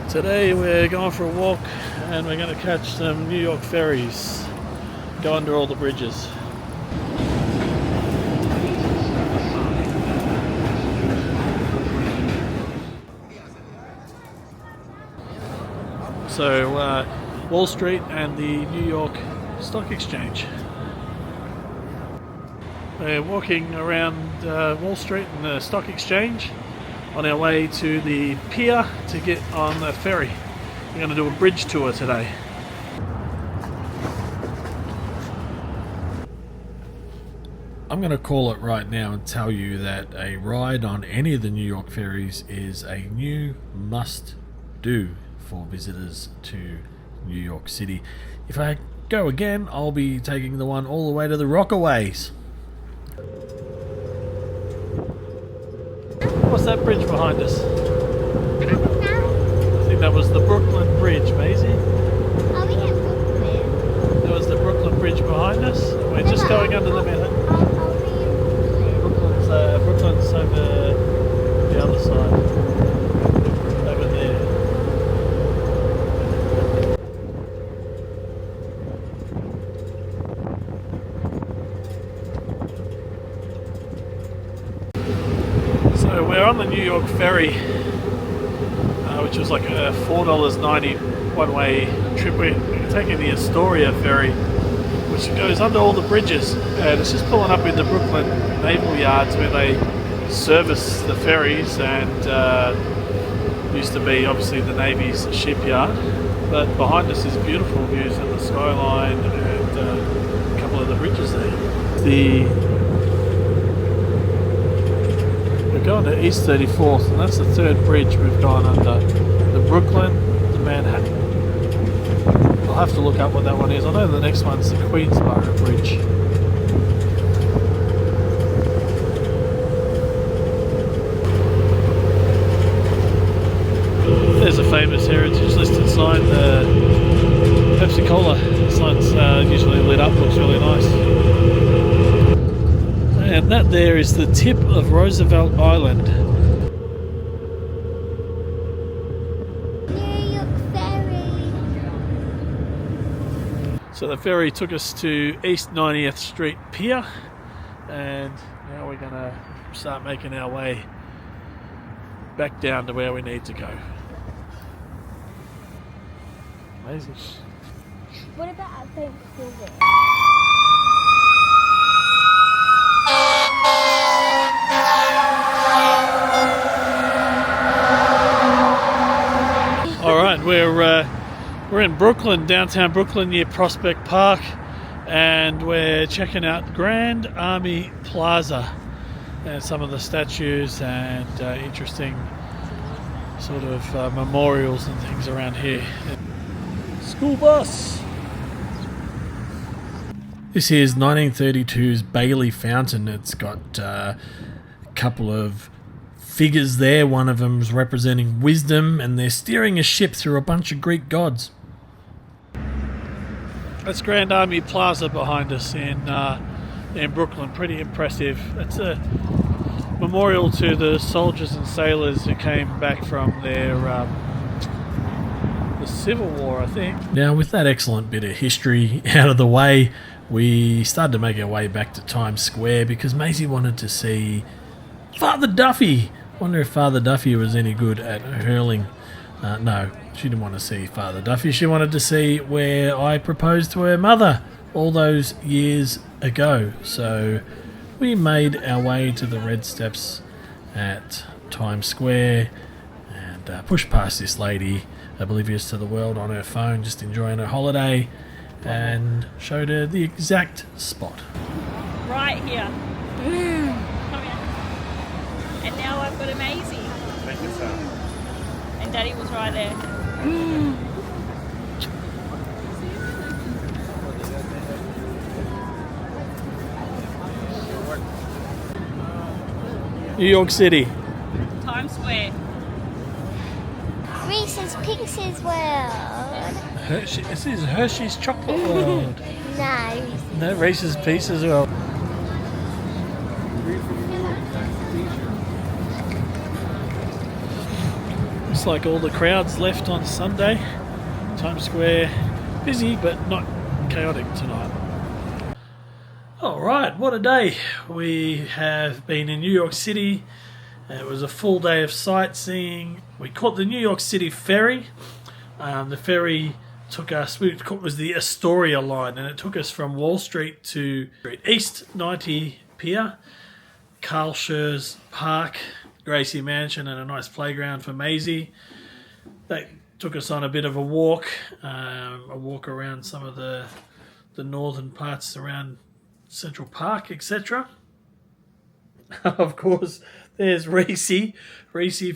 Today we're going for a walk and we're going to catch some New York ferries, go under all the bridges. So Wall Street and the New York Stock Exchange. We're walking around Wall Street and the Stock Exchange on our way to the pier to get on the ferry. We're going to do a bridge tour today. I'm going to call it right now and tell you that a ride on any of the New York ferries is a new must-do for visitors to New York City. If I go again, I'll be taking the one all the way to the Rockaways. What's that bridge behind us? I think that was the Brooklyn Bridge, Maisie. Are we in Brooklyn? That was the Brooklyn Bridge behind us. We're just going under the Manhattan. Are we in Brooklyn? Brooklyn's over the other side. Over there. So we're on the New York ferry, which was like a $4.90 one-way trip. We're taking the Astoria ferry, which goes under all the bridges, and it's just pulling up in the Brooklyn Naval Yards where they service the ferries, and used to be obviously the Navy's shipyard. But behind us is beautiful views of the skyline and a couple of the bridges there. We're going to East 34th, and that's the third bridge we've gone under. The Brooklyn, the Manhattan. I'll have to look up what that one is. I know the next one's the Queensboro Bridge. There's a famous heritage listed sign, the Pepsi Cola sign's usually lit up, looks really nice. And that there is the tip of Roosevelt Island. New York Ferry. So the ferry took us to East 90th Street Pier, and now we're going to start making our way back down to where we need to go. Amazing. What about Vancouver? Alright, we're in Brooklyn, downtown Brooklyn near Prospect Park, and we're checking out Grand Army Plaza and some of the statues and interesting sort of memorials and things around here. School bus! This is 1932's Bailey Fountain. It's got a couple of figures there. One of them's representing wisdom, and they're steering a ship through a bunch of Greek gods. That's Grand Army Plaza behind us in Brooklyn. Pretty impressive. It's a memorial to the soldiers and sailors who came back from their the Civil War, I think. Now, with that excellent bit of history out of the way, we started to make our way back to Times Square because Maisie wanted to see Father Duffy. Wonder if Father Duffy was any good at hurling. No, she didn't want to see Father Duffy. She wanted to see where I proposed to her mother all those years ago. So we made our way to the Red Steps at Times Square and pushed past this lady, oblivious to the world, on her phone, just enjoying her holiday, and showed her the exact spot. Right here. Come here. And now I've got a Maisie. Thank you, sir. And Daddy was right there. New York City. Times Square. Reese's Pieces World. Hershey, this is Hershey's Chocolate World. No. No, Reese's Pieces World. like all the crowds left on Sunday. Times Square busy but not chaotic tonight. Alright, what a day. We have been in New York City. It was a full day of sightseeing. We caught the New York City ferry. The ferry took us, it was the Astoria line, and it took us from Wall Street to East 90 Pier, Carl Schurz Park, Gracie Mansion, and a nice playground for Maisie. That took us on a bit of a walk around some of the northern parts around Central Park, etc. Of course, there's Reese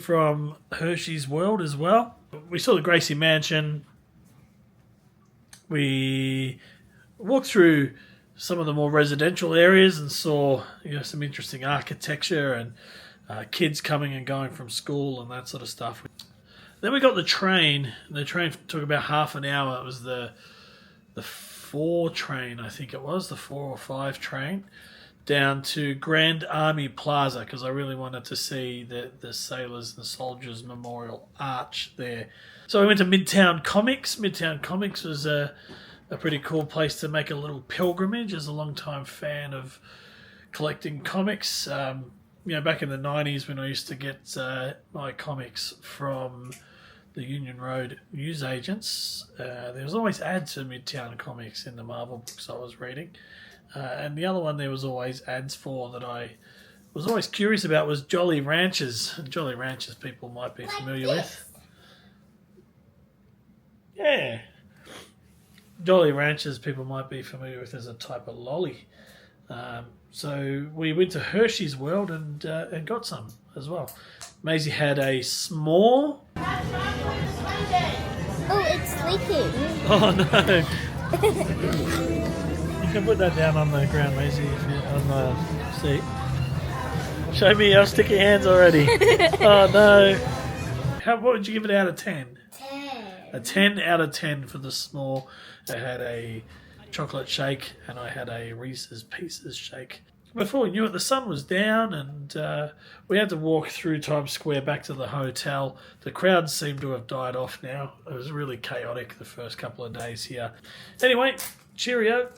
from Hershey's World as well. We saw the Gracie Mansion. We walked through some of the more residential areas and saw some interesting architecture and kids coming and going from school and that sort of stuff. Then we got the train. The train took about half an hour. It was the 4 train, I think it was, the 4 or 5 train, down to Grand Army Plaza because I really wanted to see the Sailors and Soldiers Memorial Arch there. So we went to Midtown Comics. Midtown Comics was a pretty cool place to make a little pilgrimage as a long-time fan of collecting comics. Back in the 90s when I used to get my comics from the Union Road newsagents, there was always ads for Midtown Comics in the Marvel books I was reading. And the other one there was always ads for that I was always curious about was Jolly Ranchers. Jolly Ranchers people might be familiar with. Yeah. Jolly Ranchers people might be familiar with as a type of lolly. So we went to Hershey's World and got some as well. Maisie had a s'more. Oh, it's leaking. Oh no. You can put that down on the ground, Maisie, if you're on the seat. Show me your sticky hands already. Oh no. What would you give it out of 10? 10. A 10 out of 10 for the s'more. I had a chocolate shake and I had a Reese's Pieces shake. Before we knew it, the sun was down and we had to walk through Times Square back to the hotel. The crowds seem to have died off now. It was really chaotic the first couple of days here. Anyway, cheerio.